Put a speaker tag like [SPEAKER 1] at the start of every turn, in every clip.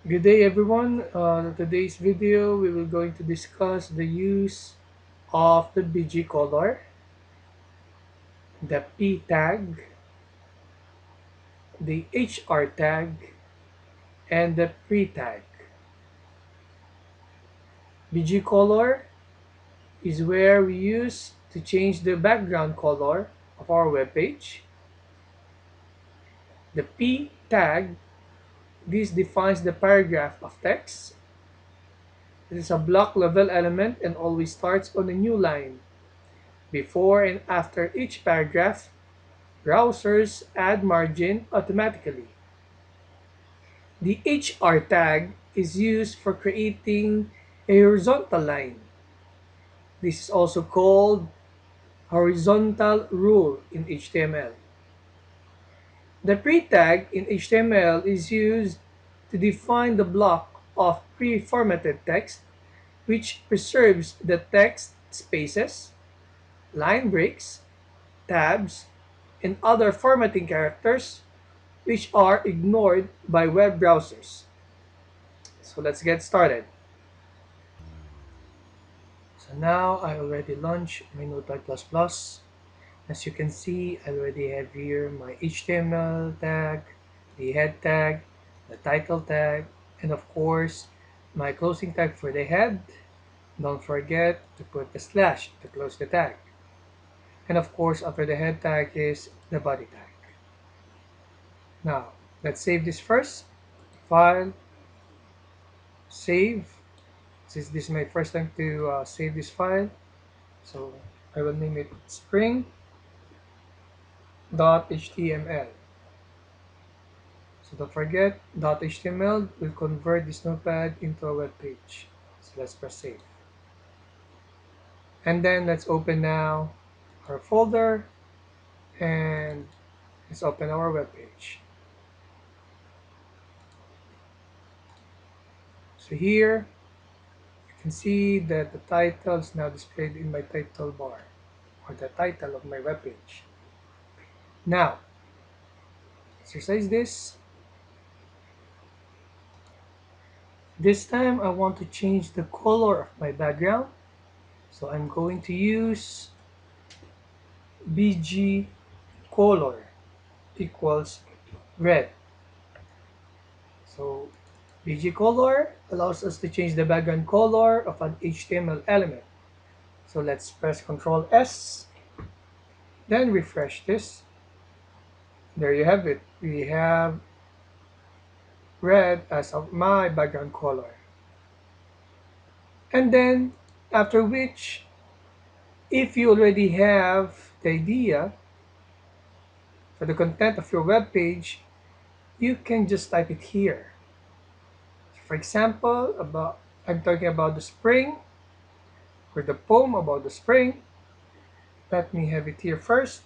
[SPEAKER 1] Good day everyone. Today's video we will going to discuss the use of the Bgcolor, the P tag, the HR tag, and the pre tag. Bgcolor is where we use to change the background color of our web page. The P tag, this defines the paragraph of text. It is a block level element and always starts on a new line. Before and after each paragraph, browsers add margin automatically. The HR tag is used for creating a horizontal line. This is also called horizontal rule in HTML. The pre-tag in HTML is used to define the block of pre-formatted text, which preserves the text spaces, line breaks, tabs, and other formatting characters which are ignored by web browsers. So let's get started. So now I already launched my Notepad++. As you can see, I already have here my HTML tag, the head tag, the title tag, and of course, my closing tag for the head. Don't forget to put the slash to close the tag. And of course, after the head tag is the body tag. Now, let's save this first. File, save. Since this is my first time to save this file, so I will name it spring.html. So don't forget, .html will convert this notepad into a web page. So let's press save. And then let's open now our folder and let's open our web page. So here you can see that the title is now displayed in my title bar, or the title of my web page. Now, exercise this. This time I want to change the color of my background. So I'm going to use Bgcolor equals red. So Bgcolor allows us to change the background color of an HTML element. So let's press Ctrl S, then refresh this. There you have it. We have red as of my background color. And then after which, if you already have the idea for the content of your web page, you can just type it here. For example, I'm talking about the spring, or the poem about the spring. Let me have it here first.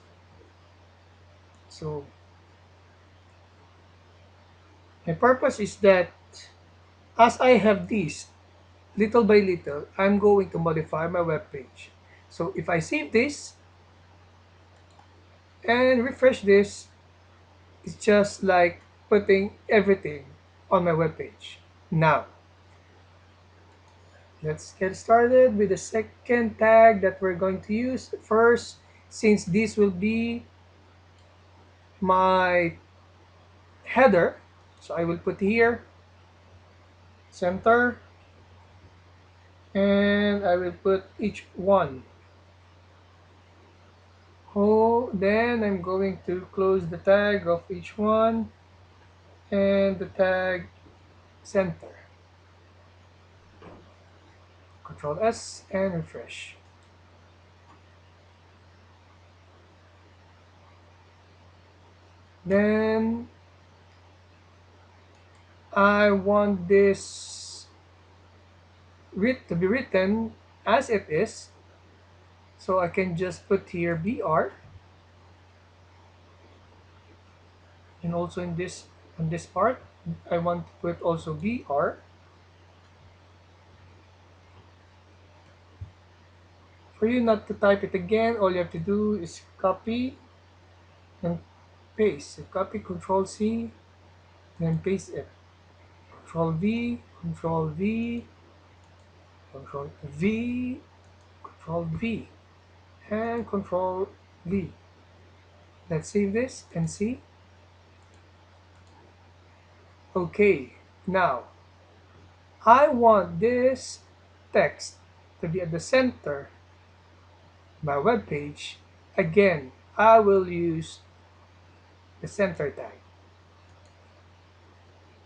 [SPEAKER 1] So my purpose is that as I have this, little by little, I'm going to modify my web page. So if I save this and refresh this, it's just like putting everything on my web page. Now, let's get started with the second tag that we're going to use. First, since this will be my header, so I will put here center, and I will put each one. Oh, then I'm going to close the tag of each one and the tag center. Control S and refresh. Then I want this to be written as it is, so I can just put here BR, and also in this on this part I want to put also BR. For you not to type it again, all you have to do is copy and paste. So copy, Control C, then paste it. Control V, Control V, Control V, Control V, and Control V. Let's save this and see. Okay, now I want this text to be at the center of my web page. Again, I will use the center tag.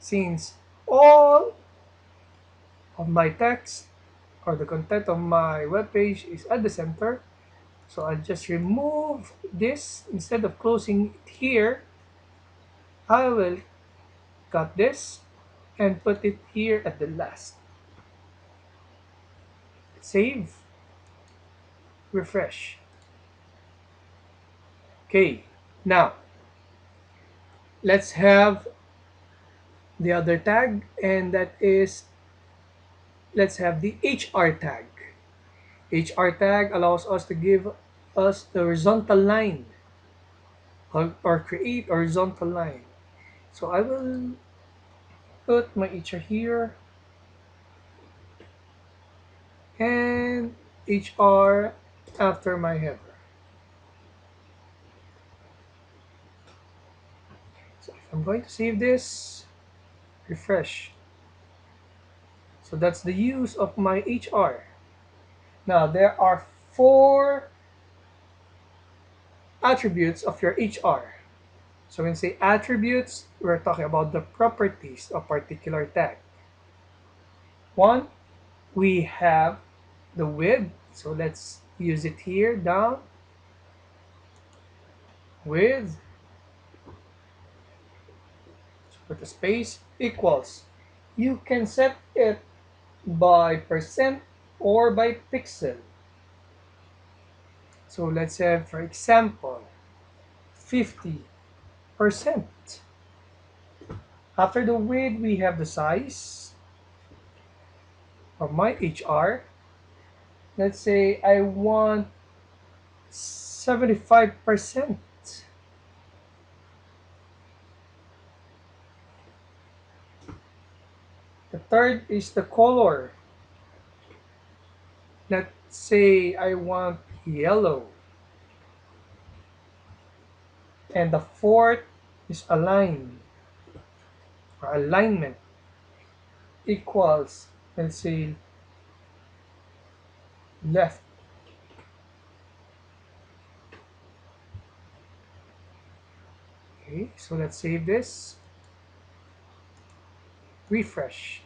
[SPEAKER 1] Since all of my text or the content of my web page is at the center, so I'll just remove this. Instead of closing it here, I will cut this and put it here at the last. Save, refresh. Okay, now let's have the other tag, and that is, let's have the HR tag. HR tag allows us to give us the horizontal line, or create horizontal line. So I will put my HR here and HR after my header. So if I'm going to save this, refresh. So that's the use of my HR. Now there are four attributes of your HR. So when we say attributes, we're talking about the properties of particular tag. One, we have the width. So let's use it here, down, width, put a space, equals. You can set it by percent or by pixel. So let's have, for example, 50%. After the width, we have the size of my HR. Let's say I want 75%. The third is the color. Let's say I want yellow. And the fourth is align, or alignment, equals, let's say, left. Okay, so let's save this, refresh.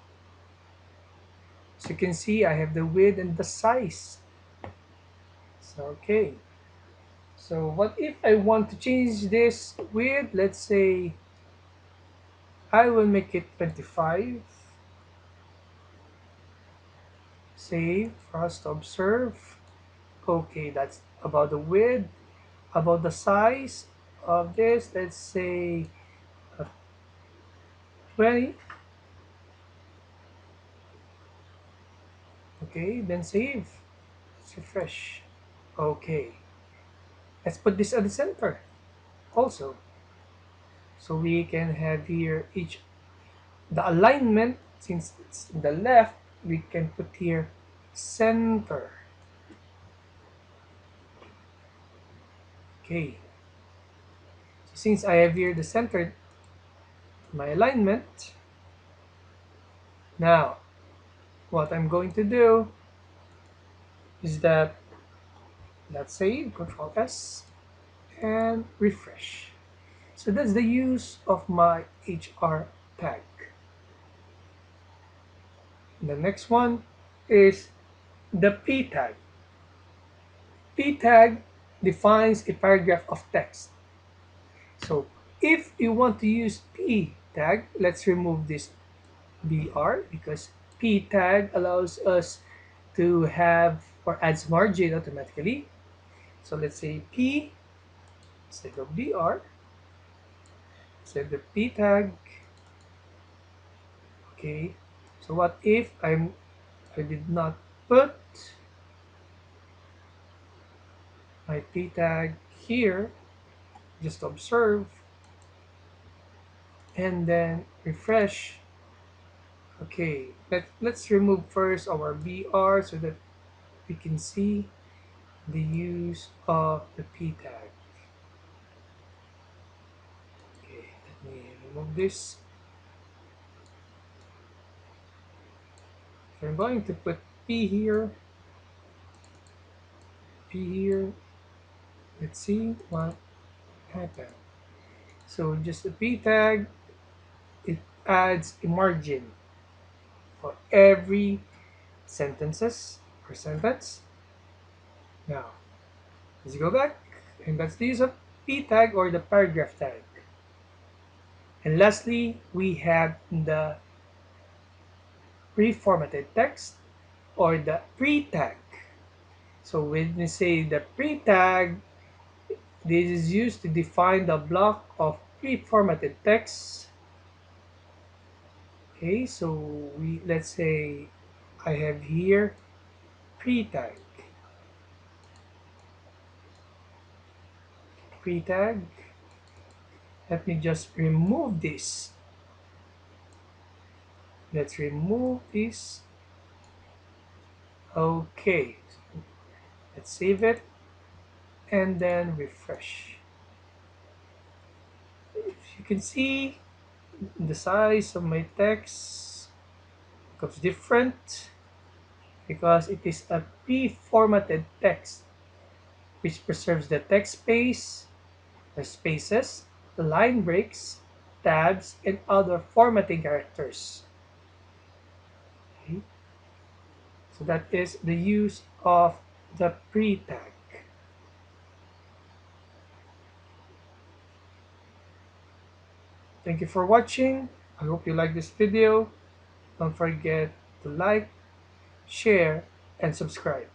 [SPEAKER 1] So you can see I have the width and the size. So okay. So what if I want to change this width? Let's say I will make it 25. Save for us to observe. Okay, that's about the width. About the size of this, let's say 20. Okay, then save. Let's refresh. Okay, let's put this at the center also. So we can have here each, the alignment, since it's in the left, we can put here center. Okay, so since I have here the center, my alignment, now what I'm going to do is that, let's say, Control S and refresh. So that's the use of my HR tag. The next one is the P tag. P tag defines a paragraph of text. So if you want to use P tag, let's remove this BR, because P tag allows us to have or adds margin automatically. So let's say P instead of BR, instead of P tag. Okay. So what if I did not put my P tag here, just observe, and then refresh. Okay, let's remove first our BR so that we can see the use of the P tag. Okay, let me remove this. So I'm going to put P here, P here. Let's see what happened. So just the P tag, it adds a margin for every sentences or sentence. Now, let's go back, and that's the use of P tag or the paragraph tag. And lastly, we have the preformatted text or the pre-tag. So when we say the pre-tag, this is used to define the block of pre-formatted text. Okay, so let's say I have here pre-tag. Pre-tag. Let me just remove this. Let's remove this. Okay, let's save it and then refresh. If you can see, the size of my text becomes different because it is a pre-formatted text which preserves the text space, the spaces, the line breaks, tabs, and other formatting characters. Okay? So that is the use of the pre-tag. Thank you for watching. I hope you like this video. Don't forget to like, share, and subscribe.